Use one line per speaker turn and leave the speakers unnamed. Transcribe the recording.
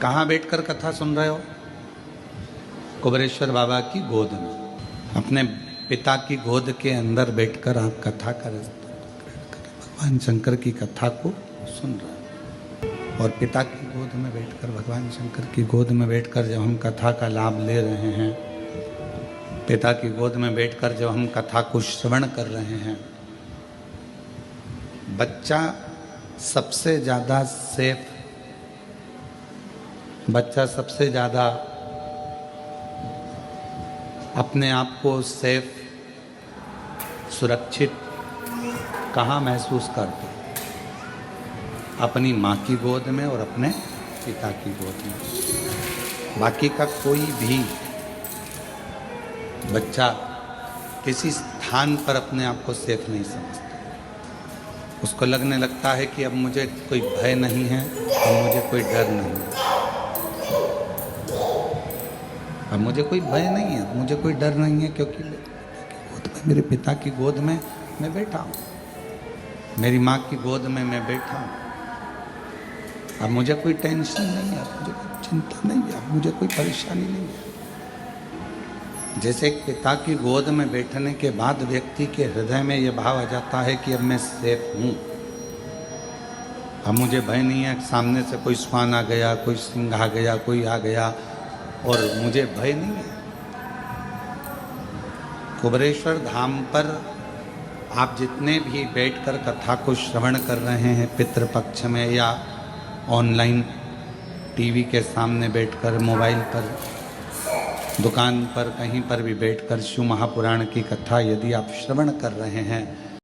कहाँ बैठकर कथा सुन रहे हो? कुबेरेश्वर बाबा की गोद में, अपने पिता की गोद के अंदर बैठकर आप कथा कर भगवान शंकर की कथा को सुन रहे हो। और पिता की गोद में बैठकर, भगवान शंकर की गोद में बैठकर जब हम कथा का लाभ ले रहे हैं, पिता की गोद में बैठकर जब हम कथा को श्रवण कर रहे हैं, बच्चा सबसे ज़्यादा सेफ, बच्चा सबसे ज़्यादा अपने आप को सेफ, सुरक्षित कहाँ महसूस करता? अपनी माँ की गोद में और अपने पिता की गोद में। बाकी का कोई भी बच्चा किसी स्थान पर अपने आप को सेफ नहीं समझता। उसको लगने लगता है कि अब मुझे कोई भय नहीं है, अब मुझे कोई डर नहीं है, अब मुझे कोई भय नहीं है, मुझे कोई डर नहीं है, क्योंकि मेरे पिता की गोद में मैं बैठा हूँ, मेरी माँ की गोद में मैं बैठा हूँ। अब मुझे कोई टेंशन नहीं है, अब मुझे कोई चिंता नहीं है, अब मुझे कोई परेशानी नहीं है। जैसे एक पिता की गोद में बैठने के बाद व्यक्ति के हृदय में ये भाव आ जाता है कि अब मैं सेफ हूँ, अब मुझे भय नहीं है, सामने से कोई श्वान आ गया, कोई सिंह आ गया, कोई आ गया और मुझे भय नहीं है। कुबेरेश्वर धाम पर आप जितने भी बैठकर कथा को श्रवण कर रहे हैं, पितृपक्ष में या ऑनलाइन टीवी के सामने बैठकर, मोबाइल पर, दुकान पर, कहीं पर भी बैठकर शिव महापुराण की कथा यदि आप श्रवण कर रहे हैं,